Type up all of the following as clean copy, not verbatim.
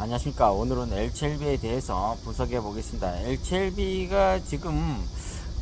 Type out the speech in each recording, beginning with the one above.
안녕하십니까. 오늘은 LCLB에 대해서 분석해 보겠습니다. LCLB가 지금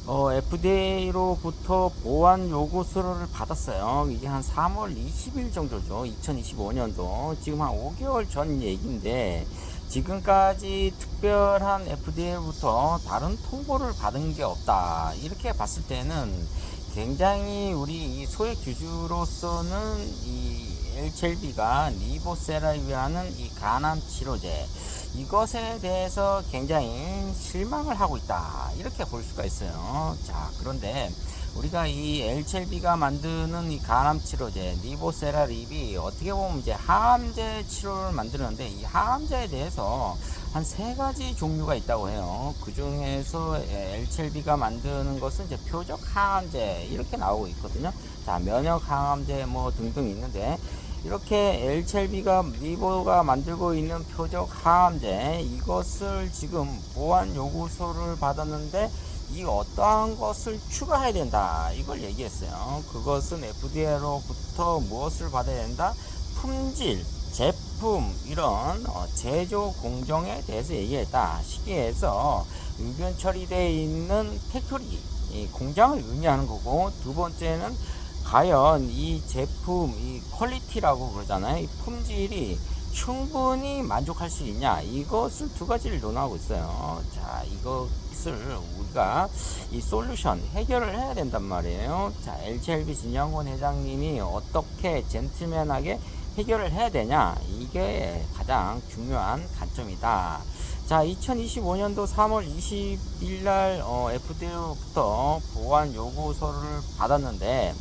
FDA로부터 보안 요구서를 받았어요. 이게 한 3월 20일 정도죠. 2025년도. 지금 한 5개월 전 얘기인데, 지금까지 특별한 FDA로부터 다른 통보를 받은 게 없다. 이렇게 봤을 때는 굉장히 우리 소액 주주로서는 이 LCLB가 리보세라비아는 이 간암 치료제 이것에 대해서 굉장히 실망을 하고 있다, 이렇게 볼 수가 있어요. 자, 그런데 우리가 이 LCLB가 만드는 이 간암 치료제 리보세라립이 어떻게 보면 이제 항암제 치료를 만드는데, 이 항암제에 대해서 한 세 가지 종류가 있다고 해요. 그 중에서 LCLB가 만드는 것은 이제 표적 항암제 이렇게 나오고 있거든요. 자, 면역 항암제 뭐 등등 있는데, 이렇게 LCLB가 리버가 만들고 있는 표적 항암제 이것을 지금 보안 요구서를 받았는데, 이 어떠한 것을 추가해야 된다, 이걸 얘기했어요. 그것은 FDA로부터 무엇을 받아야 된다? 품질, 제품 이런 제조 공정에 대해서 얘기했다. 시기에서 의견 처리되어 있는 팩토리, 이 공장을 의미하는 거고, 두 번째는 과연 이 제품 이 퀄리티라고 그러잖아요. 이 품질이 충분히 만족할 수 있냐, 이것을 두 가지를 논하고 있어요. 자, 이것을 우리가 이 솔루션 해결을 해야 된단 말이에요. 자, LCLB 진영권 회장님이 어떻게 젠틀맨하게 해결을 해야 되냐, 이게 가장 중요한 관점이다. 자, 2025년도 3월 20일 날 FDA로부터 보안 요구서를 받았는데,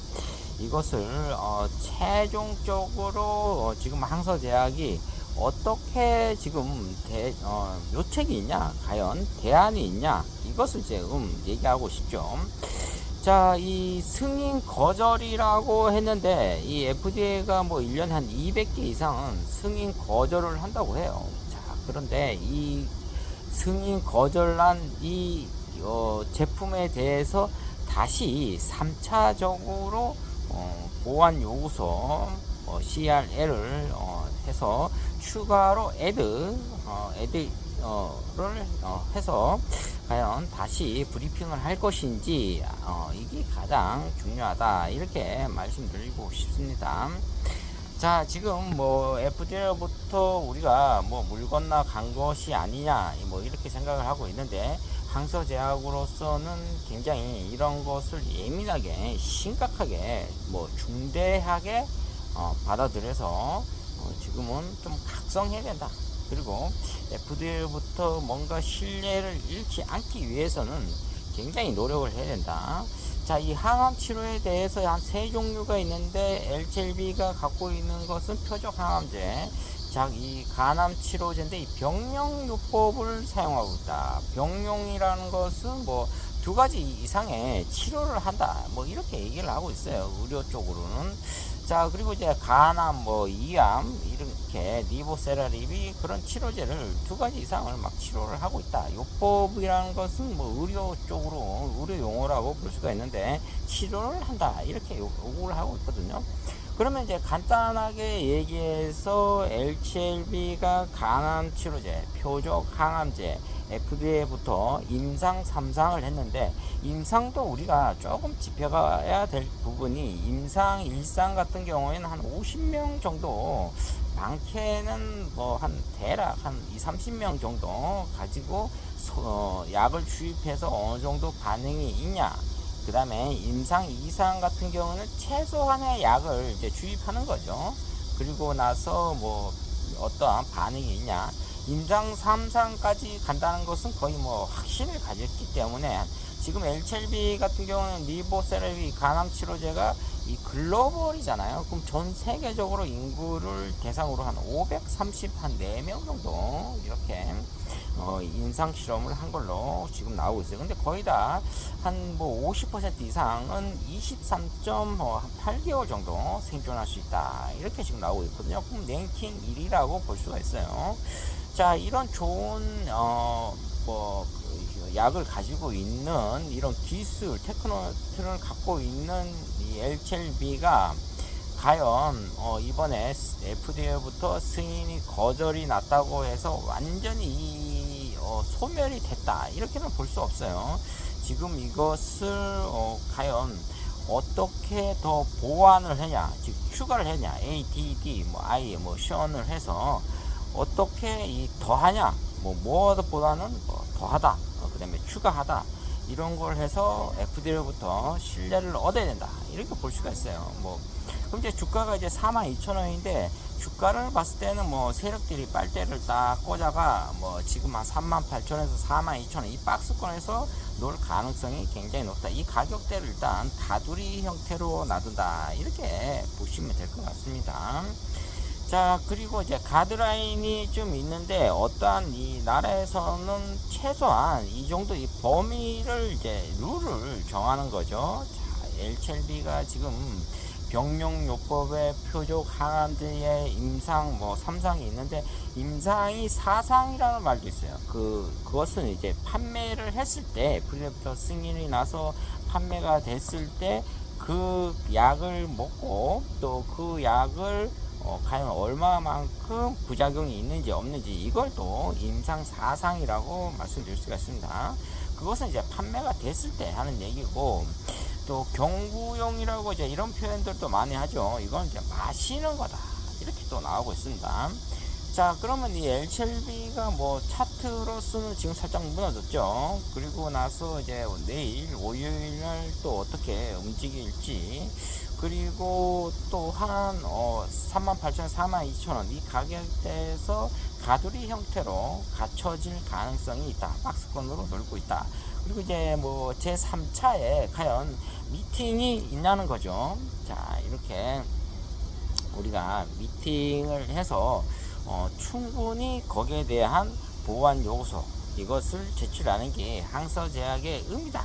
이것을 최종적으로 지금 항서제약이 어떻게 지금 묘책이 있냐, 과연 대안이 있냐, 이것을 지금 얘기하고 싶죠. 자, 이 승인 거절이라고 했는데, 이 FDA가 뭐 1년에 한 200개 이상은 승인 거절을 한다고 해요. 자, 그런데 이 승인 거절한 이 제품에 대해서 다시 3차적으로 보안 요구서 CRL을 해서 추가로 애드를 해서 과연 다시 브리핑을 할 것인지, 이게 가장 중요하다, 이렇게 말씀드리고 싶습니다. 자, 지금 뭐 FDA로부터 우리가 뭐 물 건너 간 것이 아니냐, 뭐 이렇게 생각을 하고 있는데, 항서제약으로서는 굉장히 이런 것을 예민하게 심각하게 뭐 중대하게 받아들여서 지금은 좀 각성해야 된다. 그리고 FDA로부터 뭔가 신뢰를 잃지 않기 위해서는 굉장히 노력을 해야 된다. 자, 이 항암 치료에 대해서 한 세 종류가 있는데, LCLB가 갖고 있는 것은 표적 항암제. 자, 이 간암 치료제인데, 이 병용요법을 사용하고 있다. 병용이라는 것은 뭐 두 가지 이상의 치료를 한다, 뭐 이렇게 얘기를 하고 있어요, 의료 쪽으로는. 자, 그리고 이제 간암, 뭐 이암 이렇게 리보세라립이 그런 치료제를 두 가지 이상을 막 치료를 하고 있다. 요법이라는 것은 뭐 의료 쪽으로 의료 용어라고 볼 수가 있는데, 치료를 한다, 이렇게 요구를 하고 있거든요. 그러면 이제 간단하게 얘기해서 LCLB가 간암 치료제, 표적 항암제, FDA부터 임상 3상을 했는데, 임상도 우리가 조금 짚어가야 될 부분이, 임상 1상 같은 경우에는 한 50명 정도, 많게는 뭐 한 대략 한 2, 30명 정도 가지고 약을 주입해서 어느 정도 반응이 있냐, 그 다음에 임상 2상 같은 경우는 최소한의 약을 이제 주입하는 거죠. 그리고 나서 뭐 어떠한 반응이 있냐, 임상 3상까지 간다는 것은 거의 뭐 확신을 가졌기 때문에, 지금 LCLB 같은 경우는 리보세라비 간암 치료제가 이 글로벌이잖아요. 그럼 전 세계적으로 인구를 대상으로 한 534명 정도 이렇게 임상 실험을 한 걸로 지금 나오고 있어요. 근데 거의 다 한 뭐 50% 이상은 23.8개월 정도 생존할 수 있다, 이렇게 지금 나오고 있거든요. 그럼 랭킹 1위라고 볼 수가 있어요. 자, 이런 좋은 뭐 약을 가지고 있는 이런 기술 테크노트를 갖고 있는 이 LCLB가 과연 이번에 FDA부터 승인이 거절이 났다고 해서 완전히 소멸이 됐다 이렇게는 볼 수 없어요. 지금 이것을 과연 어떻게 더 보완을 하냐, 즉 추가를 하냐, A, D, D, 뭐 I, 뭐 션을 해서 어떻게 이 더하냐, 뭐 무엇보다는 뭐 더하다, 그다음에 추가하다 이런 걸 해서 FDA로부터 신뢰를 얻어야 된다 이렇게 볼 수가 있어요. 뭐 그럼 이제 주가가 이제 42,000원인데 주가를 봤을 때는 뭐 세력들이 빨대를 딱 꽂아가 뭐 지금 한 38,000원에서 42,000원 이 박스권에서 놓을 가능성이 굉장히 높다. 이 가격대를 일단 다두리 형태로 놔둔다 이렇게 보시면 될 것 같습니다. 자, 그리고 이제 가드라인이 좀 있는데 어떠한 이 나라에서는 최소한 이 정도 이 범위를 이제 룰을 정하는 거죠. 자, LCLB가 지금 병용요법의 표적 항암제의 임상 뭐 3상이 있는데 임상이 4상이라는 말도 있어요. 그것은 이제 판매를 했을 때 프리부터 승인이 나서 판매가 됐을 때 그 약을 먹고 또 그 약을 과연 얼마만큼 부작용이 있는지 없는지 이걸 또 임상 4상이라고 말씀드릴 수가 있습니다. 그것은 이제 판매가 됐을 때 하는 얘기고 또 경구용이라고 이제 이런 표현들도 많이 하죠. 이건 이제 마시는 거다 이렇게 또 나오고 있습니다. 자, 그러면 이 LCLB가 뭐 차트로서는 지금 살짝 무너졌죠. 그리고 나서 이제 내일 월요일 날 또 어떻게 움직일지, 그리고 또 한 38,000원, 42,000원 이 가격대에서 가두리 형태로 갖춰질 가능성이 있다. 박스권으로 놀고 있다. 그리고 이제 뭐 제 3차에 과연 미팅이 있냐는 거죠. 자, 이렇게 우리가 미팅을 해서 충분히 거기에 대한 보완 요소 이것을 제출하는 게 항서제약의 의미다.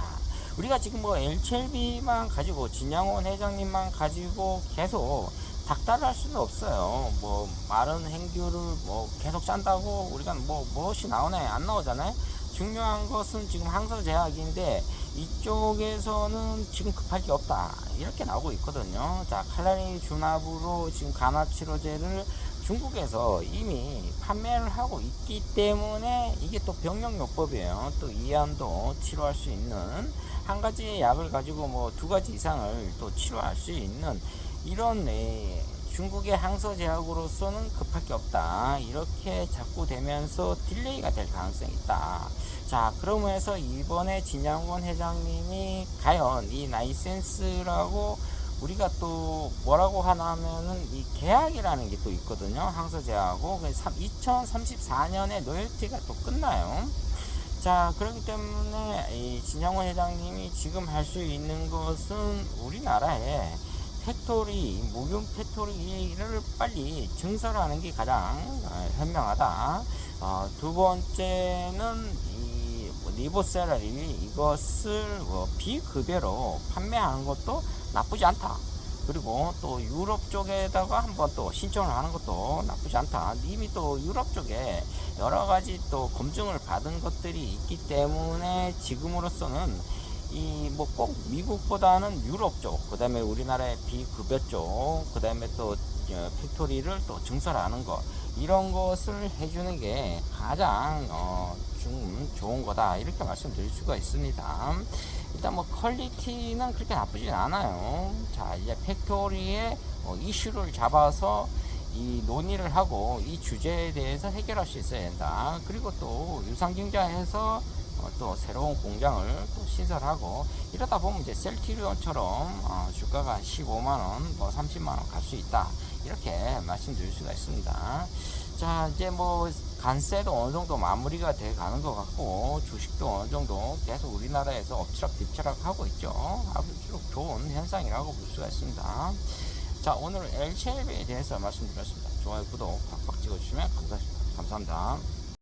우리가 지금 뭐 LCLB만 가지고 진양원 회장님만 가지고 계속 닥달할 수는 없어요. 뭐 마른 행규를 뭐 계속 짠다고 우리가 뭐 무엇이 나오네 안 나오잖아요. 중요한 것은 지금 항서제약인데 이쪽에서는 지금 급할 게 없다 이렇게 나오고 있거든요. 자, 칼라리 준합으로 지금 간헐치료제를 중국에서 이미 판매를 하고 있기 때문에 이게 또 병용요법이에요. 또 이안도 치료할 수 있는 한 가지 약을 가지고 뭐 두 가지 이상을 또 치료할 수 있는 이런 중국의 항서제약으로서는 급할 게 없다 이렇게 자꾸 되면서 딜레이가 될 가능성이 있다. 자, 그러면서 이번에 진양권 회장님이 과연 이 라이센스라고 우리가 또 뭐라고 하냐면은 이 계약이라는 게 또 있거든요. 항서제하고 2034년에 로열티가 또 끝나요. 자, 그렇기 때문에 이 진양원 회장님이 지금 할 수 있는 것은 우리나라에 팩토리, 무균 팩토리를 빨리 증설하는 게 가장 현명하다. 두 번째는 이 리보세라리 이것을 비급여로 판매하는 것도 나쁘지 않다. 그리고 또 유럽 쪽에다가 한번 또 신청을 하는 것도 나쁘지 않다. 이미 또 유럽 쪽에 여러 가지 또 검증을 받은 것들이 있기 때문에 지금으로서는 이 뭐 꼭 미국보다는 유럽 쪽, 그 다음에 우리나라의 비급여 쪽, 그 다음에 또 팩토리를 또 증설하는 것 이런 것을 해주는 게 가장 좀 좋은 거다 이렇게 말씀드릴 수가 있습니다. 일단 뭐 퀄리티는 그렇게 나쁘진 않아요. 자, 이제 팩토리의 이슈를 잡아서 이 논의를 하고 이 주제에 대해서 해결할 수 있어야 된다. 그리고 또 유상증자해서 또 새로운 공장을 또 신설하고 이러다 보면 이제 셀티리온처럼 주가가 15만원, 뭐 30만원 갈 수 있다. 이렇게 말씀드릴 수가 있습니다. 자, 이제 뭐 관세도 어느 정도 마무리가 돼 가는 것 같고 주식도 어느 정도 계속 우리나라에서 엎치락 뒤치락 하고 있죠. 아주 좋은 현상이라고 볼 수가 있습니다. 자, 오늘 LCLB에 대해서 말씀드렸습니다. 좋아요, 구독 팍팍 찍어주시면 감사합니다.